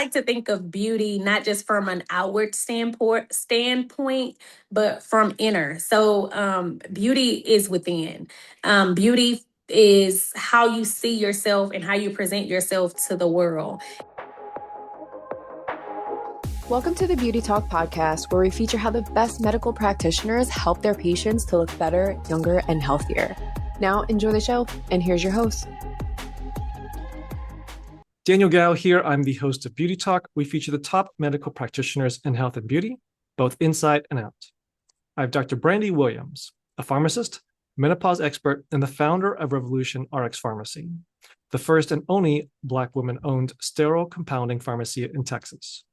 like to think of beauty not just from an outward standpoint, but from inner. So beauty is within. Beauty is how you see yourself and how you present yourself to the world. Welcome to the Beauty Talk podcast, where we feature how the best medical practitioners help their patients to look better, younger, and healthier. Now, enjoy the show, and here's your host. Daniel Gao here. I'm the host of Beauty Talk. We feature the top medical practitioners in health and beauty, both inside and out. I have Dr. Brandy Williams, a pharmacist, menopause expert, and the founder of Revolution RX Pharmacy, the first and only Black woman-owned sterile compounding pharmacy in Texas.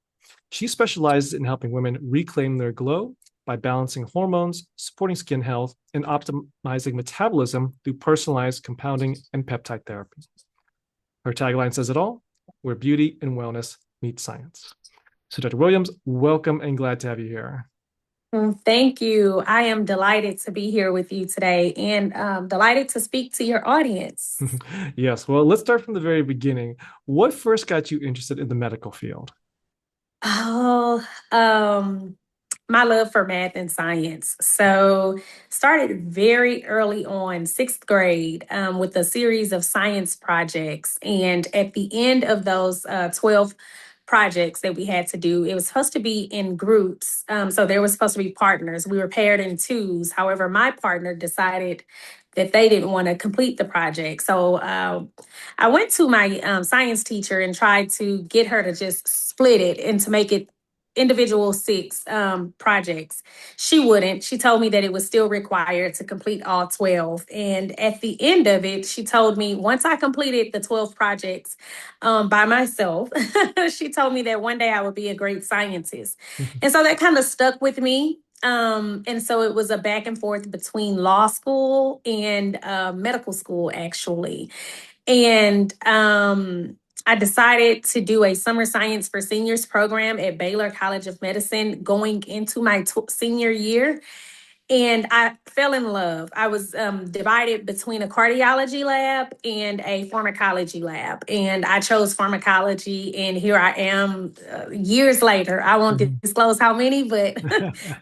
She specializes in helping women reclaim their glow by balancing hormones, supporting skin health, and optimizing metabolism through personalized compounding and peptide therapy. Her tagline says it all: where beauty and wellness meet science. So Dr. Williams, welcome and glad to have you here. Thank you. I am delighted to be here with you today and delighted to speak to your audience. Yes. Well, let's start from the very beginning. What first got you interested in the medical field? My love for math and science. So started very early on, sixth grade, with a series of science projects. And at the end of those 12 projects that we had to do, it was supposed to be in groups. So there was supposed to be partners. We were paired in twos. However, my partner decided that they didn't want to complete the project. So I went to my science teacher and tried to get her to just split it and to make it individual 6 projects. She wouldn't. She told me that it was still required to complete all 12. And at the end of it, she told me once I completed the 12 projects by myself, she told me that one day I would be a great scientist. And so that kind of stuck with me. And so it was a back and forth between law school and medical school, actually. And I decided to do a summer science for seniors program at Baylor College of Medicine going into my senior year. And I fell in love. I was divided between a cardiology lab and a pharmacology lab. And I chose pharmacology. And here I am years later. I won't disclose how many, but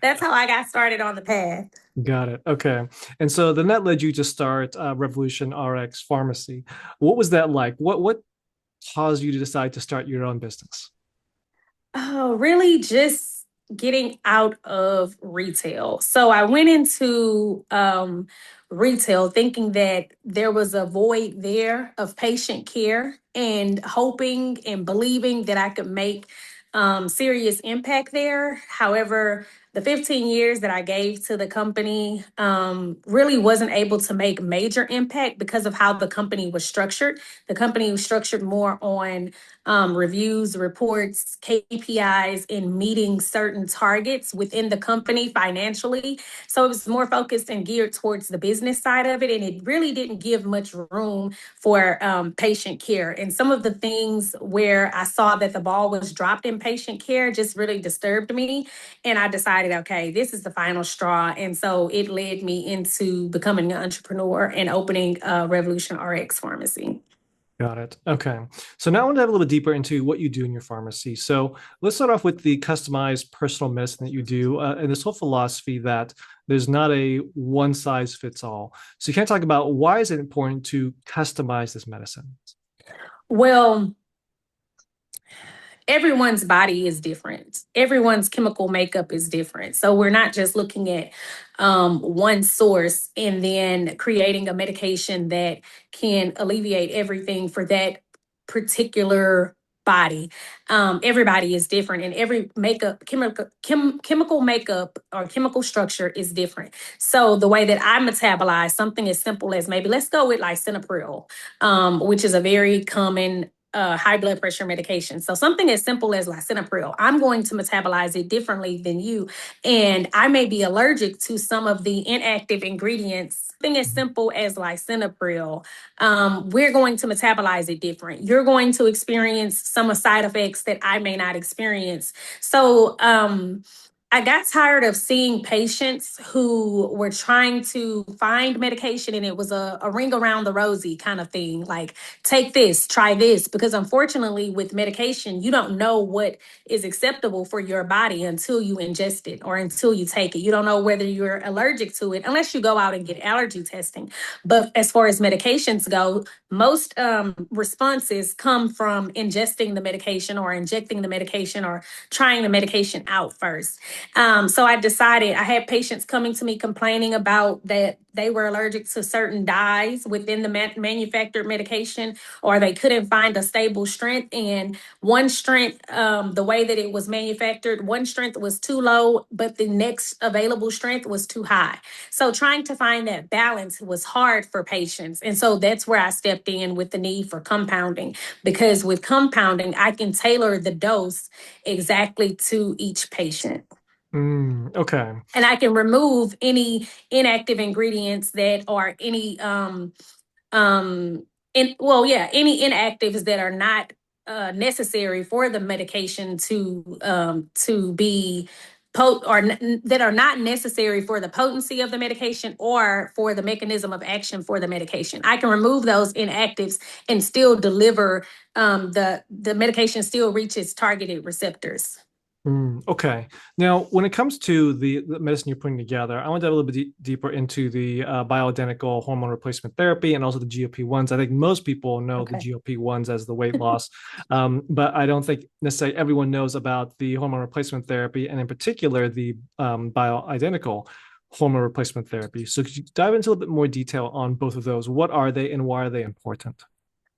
that's how I got started on the path. Got it. Okay. And so then that led you to start Revolution RX Pharmacy. What was that like? What caused you to decide to start your own business? Oh, really just getting out of retail. So I went into retail thinking that there was a void there of patient care and hoping and believing that I could make serious impact there. However, the 15 years that I gave to the company really wasn't able to make major impact because of how the company was structured. The company was structured more on reviews, reports, KPIs, and meeting certain targets within the company financially. So it was more focused and geared towards the business side of it. And it really didn't give much room for patient care. And some of the things where I saw that the ball was dropped in patient care just really disturbed me. And I decided, okay, this is the final straw. And so it led me into becoming an entrepreneur and opening Revolution RX Pharmacy. Got it. Okay. So now I want to dive a little bit deeper into what you do in your pharmacy. So let's start off with the customized personal medicine that you do and this whole philosophy that there's not a one size fits all. So you can talk about why is it important to customize this medicine? Well, everyone's body is different. Everyone's chemical makeup is different. So we're not just looking at one source and then creating a medication that can alleviate everything for that particular body. Everybody is different, and every chemical makeup or chemical structure is different. So the way that I metabolize something as simple as, maybe let's go with lisinopril, which is a very common high blood pressure medication. So something as simple as lisinopril, I'm going to metabolize it differently than you. And I may be allergic to some of the inactive ingredients. Something as simple as lisinopril, we're going to metabolize it different. You're going to experience some side effects that I may not experience. So I got tired of seeing patients who were trying to find medication and it was a ring around the rosy kind of thing. Like, take this, try this. Because unfortunately, with medication, you don't know what is acceptable for your body until you ingest it or until you take it. You don't know whether you're allergic to it unless you go out and get allergy testing. But as far as medications go, most responses come from ingesting the medication or injecting the medication or trying the medication out first. So I decided, I had patients coming to me complaining about that they were allergic to certain dyes within the manufactured medication, or they couldn't find a stable strength. And one strength, the way that it was manufactured, one strength was too low, but the next available strength was too high. So trying to find that balance was hard for patients. And so that's where I stepped in with the need for compounding, because with compounding, I can tailor the dose exactly to each patient. Okay. And I can remove any inactive ingredients that are any any inactives that are not necessary for the medication to be that are not necessary for the potency of the medication or for the mechanism of action for the medication. I can remove those inactives and still deliver the medication still reaches targeted receptors. Okay. Now, when it comes to the medicine you're putting together, I want to dive a little bit deeper into the bioidentical hormone replacement therapy and also the GLP-1s. I think most people know the GLP-1s as the weight loss, but I don't think necessarily everyone knows about the hormone replacement therapy, and in particular, the bioidentical hormone replacement therapy. So could you dive into a little bit more detail on both of those? What are they and why are they important?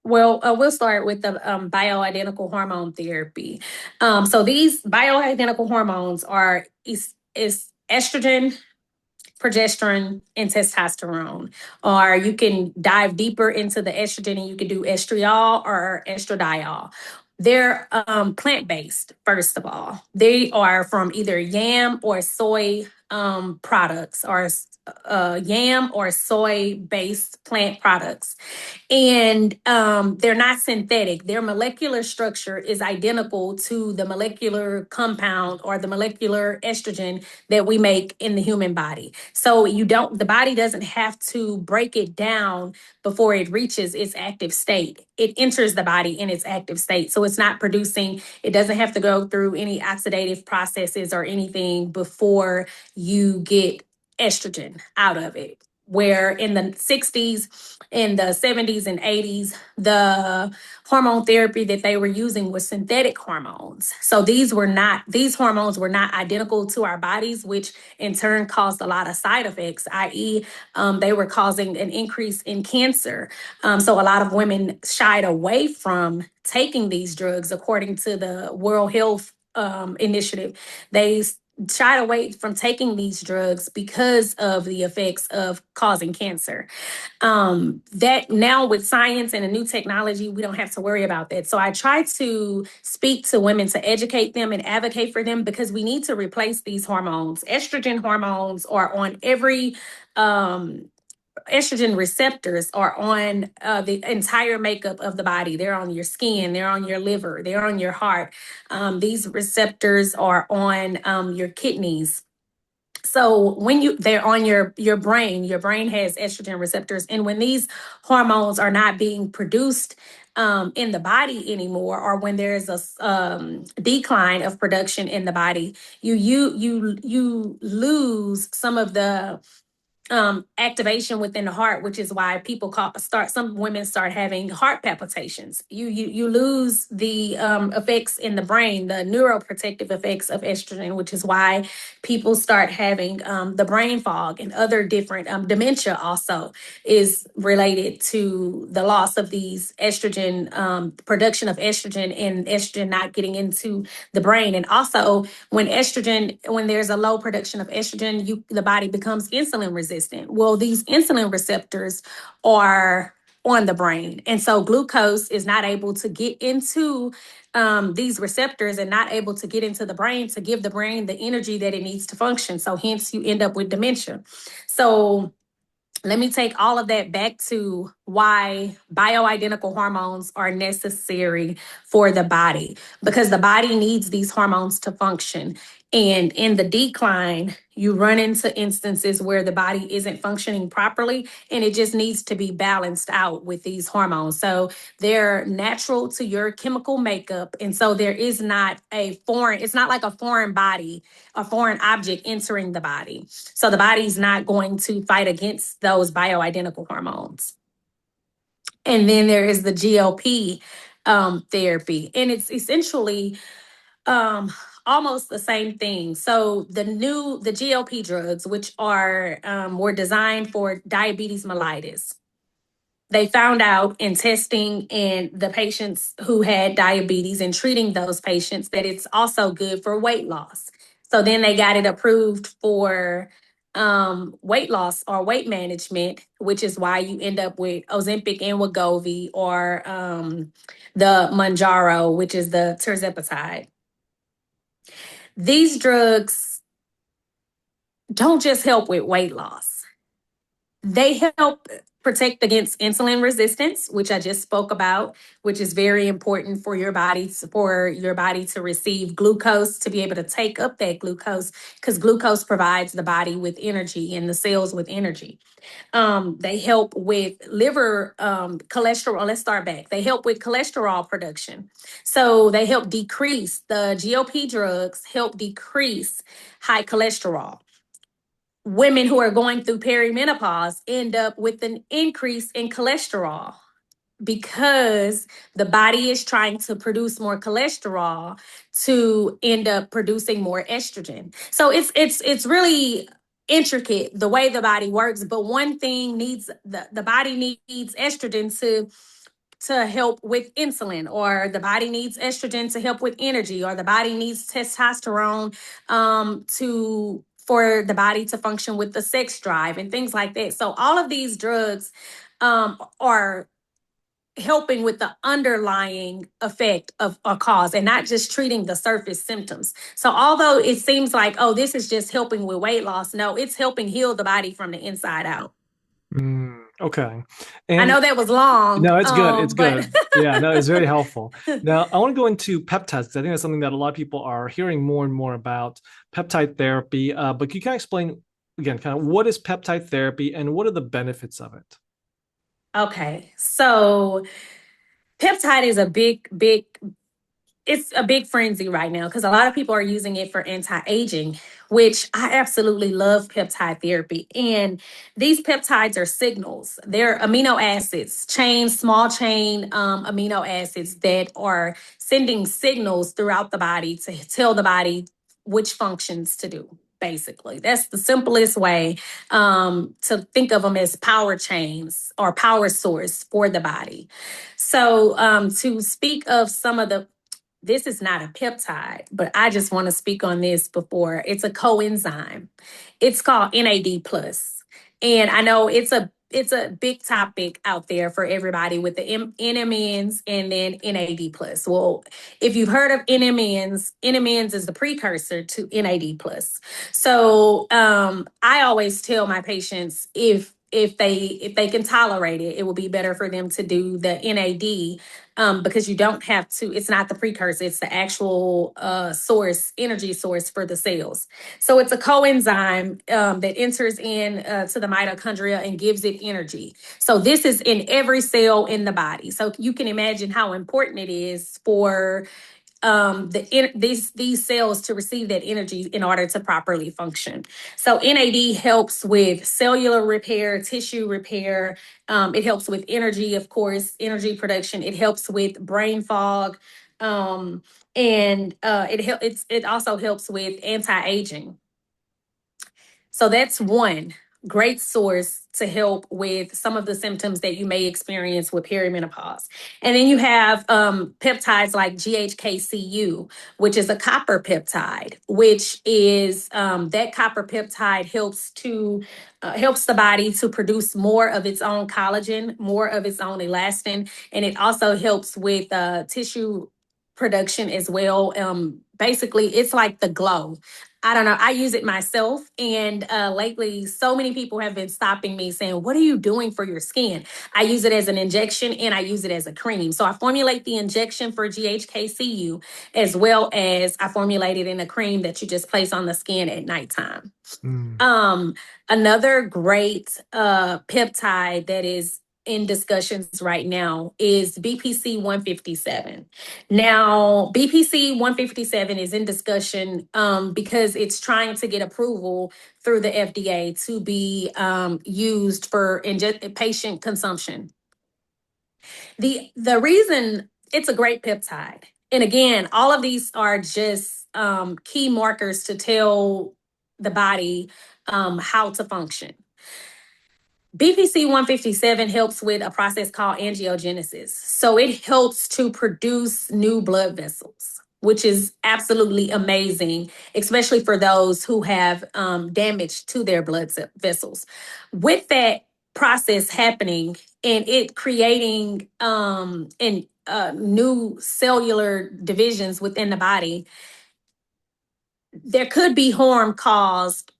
Well, we'll start with the bioidentical hormone therapy. So these bioidentical hormones are is estrogen, progesterone, and testosterone. Or you can dive deeper into the estrogen and you can do estriol or estradiol. They're plant-based, first of all. They are from either yam or soy products, or yam or soy-based plant products. And they're not synthetic. Their molecular structure is identical to the molecular compound or the molecular estrogen that we make in the human body. So the body doesn't have to break it down before it reaches its active state. It enters the body in its active state. So it's not producing, it doesn't have to go through any oxidative processes or anything before you get estrogen out of it. Where in the 60s, in the 70s and 80s, the hormone therapy that they were using was synthetic hormones. So these hormones were not identical to our bodies, which in turn caused a lot of side effects, i.e., they were causing an increase in cancer. So a lot of women shied away from taking these drugs, according to the World Health Initiative. They shied away from taking these drugs because of the effects of causing cancer. That now with science and a new technology, we don't have to worry about that. So I try to speak to women to educate them and advocate for them, because we need to replace these hormones. Estrogen hormones are on every estrogen receptors are on the entire makeup of the body. They're on your skin, they're on your liver, they're on your heart. These receptors are on your kidneys. So they're on your brain has estrogen receptors. And when these hormones are not being produced in the body anymore, or when there's a decline of production in the body, you lose some of the activation within the heart, which is why some women start having heart palpitations. You lose the effects in the brain, the neuroprotective effects of estrogen, which is why people start having the brain fog and other different dementia. Also is related to the loss of these estrogen, production of estrogen, and estrogen not getting into the brain. And also when there's a low production of estrogen, the body becomes insulin resistant. Well, these insulin receptors are on the brain. And so glucose is not able to get into these receptors and not able to get into the brain to give the brain the energy that it needs to function. So hence you end up with dementia. So let me take all of that back to why bioidentical hormones are necessary for the body, because the body needs these hormones to function. And in the decline, you run into instances where the body isn't functioning properly, and it just needs to be balanced out with these hormones. So they're natural to your chemical makeup. And so there is not it's not like a foreign body, a foreign object entering the body. So the body's not going to fight against those bioidentical hormones. And then there is the GLP therapy, and it's essentially almost the same thing. So the GLP drugs, which are were designed for diabetes mellitus. They found out in testing in the patients who had diabetes and treating those patients that it's also good for weight loss. So then they got it approved for weight loss or weight management, which is why you end up with Ozempic and Wegovy, or the Mounjaro, which is the tirzepatide. These drugs don't just help with weight loss. They help protect against insulin resistance, which I just spoke about, which is very important for your body to receive glucose, to be able to take up that glucose, because glucose provides the body with energy and the cells with energy. They help with liver cholesterol. Let's start back. They help with cholesterol production. So they help decrease, the GLP drugs help decrease high cholesterol. Women who are going through perimenopause end up with an increase in cholesterol, because the body is trying to produce more cholesterol to end up producing more estrogen. So it's really intricate the way the body works, but one thing needs the body needs estrogen to help with insulin, or the body needs estrogen to help with energy, or the body needs testosterone for the body to function with the sex drive and things like that. So all of these drugs are helping with the underlying effect of a cause, and not just treating the surface symptoms. So although it seems like, oh, this is just helping with weight loss, no, it's helping heal the body from the inside out. Okay. I know that was long. No, it's good. It's but good. Yeah, no, it's very helpful. Now, I want to go into peptides, because I think that's something that a lot of people are hearing more and more about, peptide therapy. But can you kind of explain again, kind of what is peptide therapy and what are the benefits of it? Okay, so peptide is it's a big frenzy right now, because a lot of people are using it for anti-aging, which I absolutely love peptide therapy. And these peptides are signals. They're amino acids, small chain amino acids that are sending signals throughout the body to tell the body which functions to do. Basically, that's the simplest way to think of them, as power chains or power source for the body. So to speak of some of this is not a peptide, but I just want to speak on this before. It's a coenzyme. It's called NAD plus. And I know it's a big topic out there for everybody with the NMNs and then NAD plus. Well, if you've heard of NMNs is the precursor to NAD plus. So I always tell my patients, if they can tolerate it, it will be better for them to do the NAD, because you don't have to, it's not the precursor, it's the actual energy source for the cells. So it's a coenzyme that enters in to the mitochondria and gives it energy. So this is in every cell in the body. So you can imagine how important it is for these cells to receive that energy in order to properly function. So NAD helps with cellular repair, tissue repair. It helps with energy, of course, energy production. It helps with brain fog, and it also helps with anti-aging. So that's one great source to help with some of the symptoms that you may experience with perimenopause. And then you have peptides like GHKCU, which is a copper peptide, which is that copper peptide helps the body to produce more of its own collagen, more of its own elastin, and it also helps with tissue production as well. Basically, it's like the glow. I don't know. I use it myself. And lately, so many people have been stopping me saying, "What are you doing for your skin?" I use it as an injection and I use it as a cream. So I formulate the injection for GHKCU as well as I formulate it in a cream that you just place on the skin at nighttime. Mm. Um, Another great peptide that is in discussions right now is BPC 157. Now, BPC 157 is in discussion because it's trying to get approval through the FDA to be used for patient consumption. The reason it's a great peptide, and again, all of these are just key markers to tell the body how to function. BPC 157 helps with a process called angiogenesis. So it helps to produce new blood vessels, which is absolutely amazing, especially for those who have damage to their blood vessels. With that process happening and it creating new cellular divisions within the body, there could be harm caused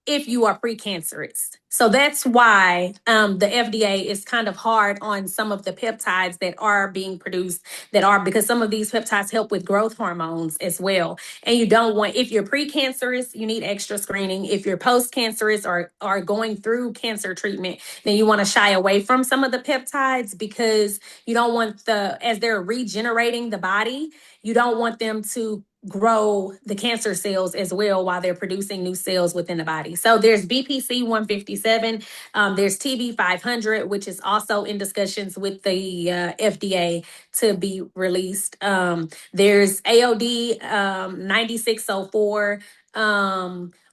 if you are precancerous. So that's why the FDA is kind of hard on some of the peptides that are being produced because some of these peptides help with growth hormones as well. And you don't want, if you're precancerous, you need extra screening. If you're post-cancerous or are going through cancer treatment, then you want to shy away from some of the peptides because you don't want as they're regenerating the body, you don't want them to grow the cancer cells as well while they're producing new cells within the body. So there's BPC 157, there's TB 500, which is also in discussions with the FDA to be released. There's AOD 9604.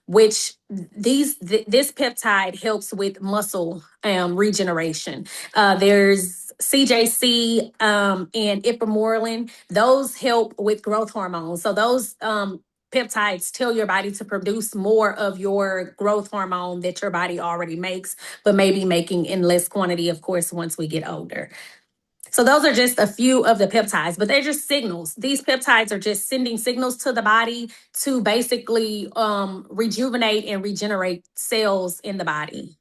Which this peptide helps with muscle regeneration. There's CJC and ipamorelin. Those help with growth hormones. So those peptides tell your body to produce more of your growth hormone that your body already makes, but maybe making in less quantity, of course, once we get older. So those are just a few of the peptides, but they're just signals. These peptides are just sending signals to the body to basically rejuvenate and regenerate cells in the body.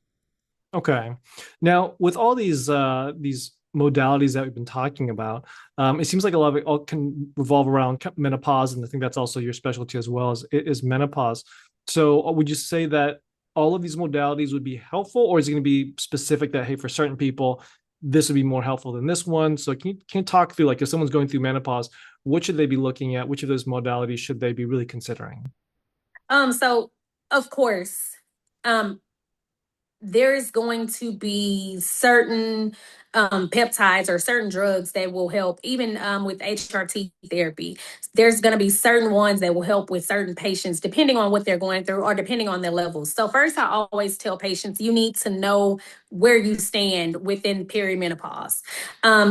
Okay. Now, with all these modalities that we've been talking about, it seems like a lot of it all can revolve around menopause, and I think that's also your specialty as well is menopause. So, would you say that all of these modalities would be helpful, or is it going to be specific that hey, for certain people, this would be more helpful than this one? So, can you talk through like if someone's going through menopause, what should they be looking at? Which of those modalities should they be really considering? So of course, there's going to be certain peptides or certain drugs that will help, even with HRT therapy. There's going to be certain ones that will help with certain patients, depending on what they're going through or depending on their levels. So first, I always tell patients, you need to know where you stand within perimenopause,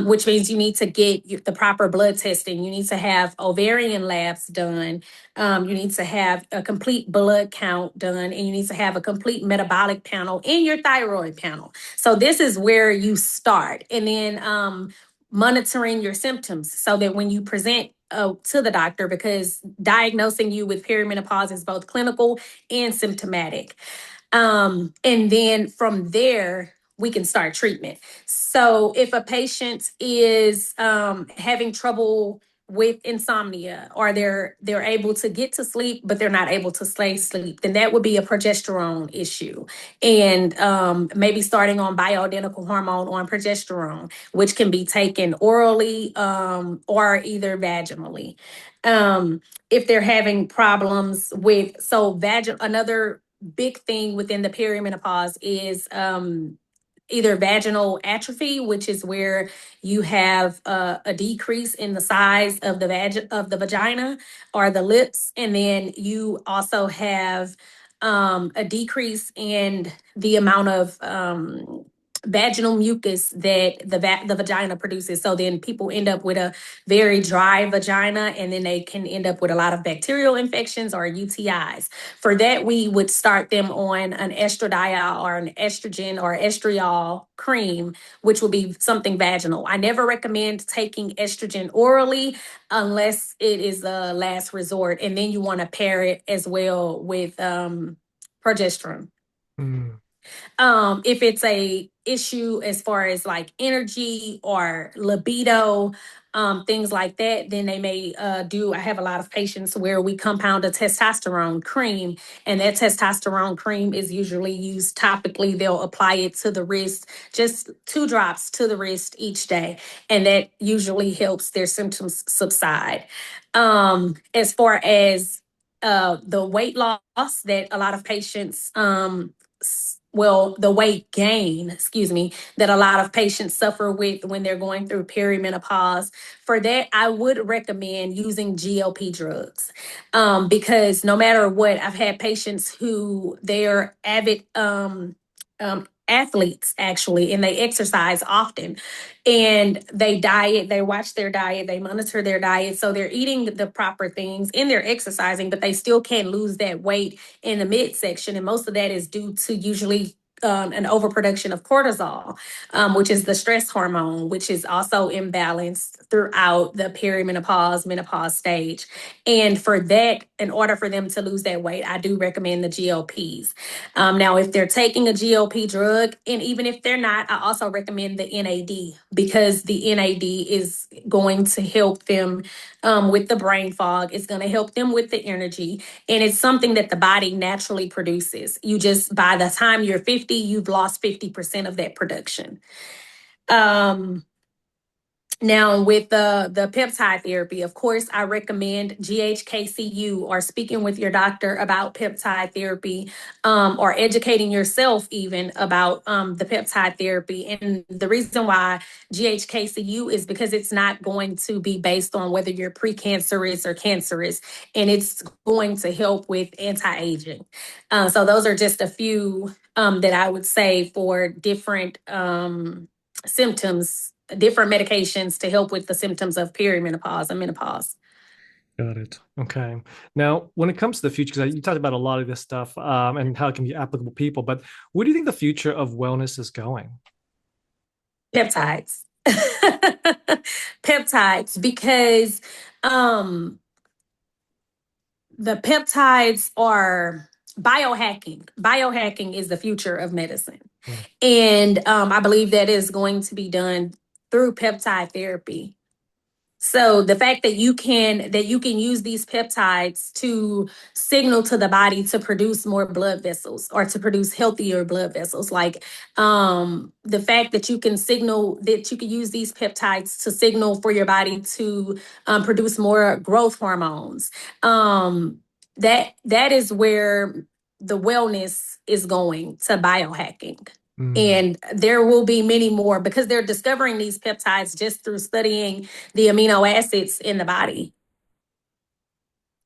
which means you need to get the proper blood testing. You need to have ovarian labs done. You need to have a complete blood count done, and you need to have a complete metabolic panel and your thyroid panel. So this is where you start. And then monitoring your symptoms so that when you present to the doctor, because diagnosing you with perimenopause is both clinical and symptomatic. And then from there, we can start treatment. So if a patient is having trouble with insomnia, or they're able to get to sleep but they're not able to stay asleep, then that would be a progesterone issue, and maybe starting on bioidentical hormone on progesterone, which can be taken orally or either vaginally. If they're having problems with another big thing within the perimenopause is either vaginal atrophy, which is where you have a decrease in the size of the vagina or the lips, and then you also have a decrease in the amount of vaginal mucus that the vagina produces. So then people end up with a very dry vagina, and then they can end up with a lot of bacterial infections or UTIs. For that, we would start them on an estradiol or an estrogen or estriol cream, which would be something vaginal. I never recommend taking estrogen orally unless it is a last resort, and then you want to pair it as well with progesterone. Mm. If it's a issue as far as like energy or libido, things like that, then they may I have a lot of patients where we compound a testosterone cream, and that testosterone cream is usually used topically. They'll apply it to the wrist, just 2 drops to the wrist each day, and that usually helps their symptoms subside. As far as the weight loss that a lot of patients the weight gain, excuse me, that a lot of patients suffer with when they're going through perimenopause. For that, I would recommend using GLP drugs, because no matter what, I've had patients who they're avid athletes actually, and they exercise often, and they watch their diet, they monitor their diet, so they're eating the proper things and they're exercising, but they still can't lose that weight in the midsection, and most of that is due to usually an overproduction of cortisol, which is the stress hormone, which is also imbalanced throughout the perimenopause, menopause stage. And for that, in order for them to lose that weight, I do recommend the GLPs. Now, if they're taking a GLP drug, and even if they're not, I also recommend the NAD, because the NAD is going to help them with the brain fog. It's going to help them with the energy. And it's something that the body naturally produces. You just, by the time you're 50, you've lost 50% of that production. Now, with the peptide therapy, of course, I recommend GHKCU or speaking with your doctor about peptide therapy, or educating yourself even about the peptide therapy. And the reason why GHKCU is because it's not going to be based on whether you're precancerous or cancerous, and it's going to help with anti-aging. So those are just a few that I would say for different symptoms, different medications to help with the symptoms of perimenopause and menopause. Got it. Okay. Now, when it comes to the future, because you talked about a lot of this stuff and how it can be applicable to people, but where do you think the future of wellness is going? Peptides. Peptides, because um, the peptides are biohacking. Biohacking is the future of medicine. Mm. And I believe that is going to be done through peptide therapy. So the fact that you can use these peptides to signal to the body to produce more blood vessels or to produce healthier blood vessels, like the fact that you can use these peptides to signal for your body to produce more growth hormones. That is where the wellness is going, to biohacking. Mm. And there will be many more, because they're discovering these peptides just through studying the amino acids in the body.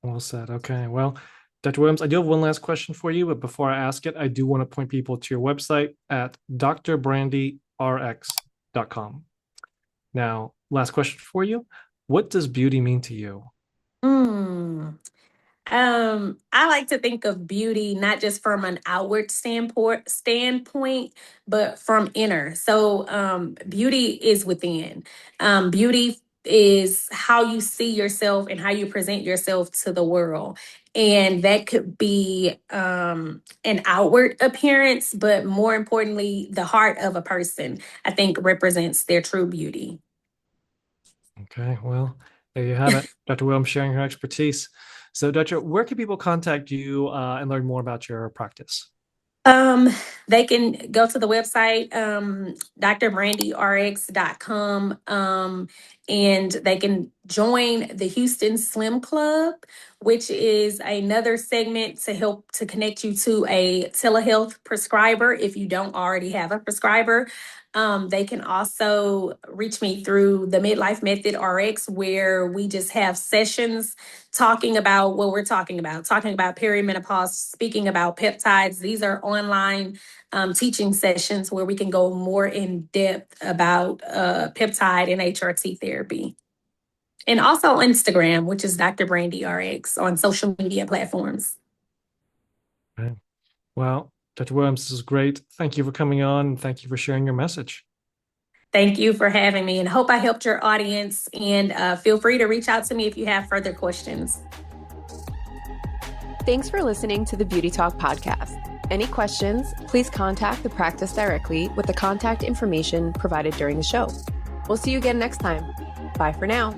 Well said. Okay. Well, Dr. Williams, I do have one last question for you, but before I ask it, I do want to point people to your website at drbandyrx.com. Now, last question for you. What does beauty mean to you? Mm. I like to think of beauty not just from an outward standpoint, but from inner. So, beauty is within. Beauty is how you see yourself and how you present yourself to the world. And that could be an outward appearance, but more importantly, the heart of a person, I think, represents their true beauty. Okay. Well, there you have it. Dr. Williams sharing her expertise. So, Doctor, where can people contact you and learn more about your practice? Um, they can go to the website, drbandyrx.com, and they can join the Houston Slim Club, which is another segment to help to connect you to a telehealth prescriber if you don't already have a prescriber. They can also reach me through the Midlife Method RX, where we just have sessions talking about what we're talking about perimenopause, speaking about peptides. These are online teaching sessions where we can go more in depth about peptide and HRT therapy. And also Instagram, which is Dr. Brandy RX on social media platforms. Okay. Well, Dr. Williams, this is great. Thank you for coming on, and thank you for sharing your message. Thank you for having me, and hope I helped your audience. And feel free to reach out to me if you have further questions. Thanks for listening to the Beauty Talk podcast. Any questions, please contact the practice directly with the contact information provided during the show. We'll see you again next time. Bye for now.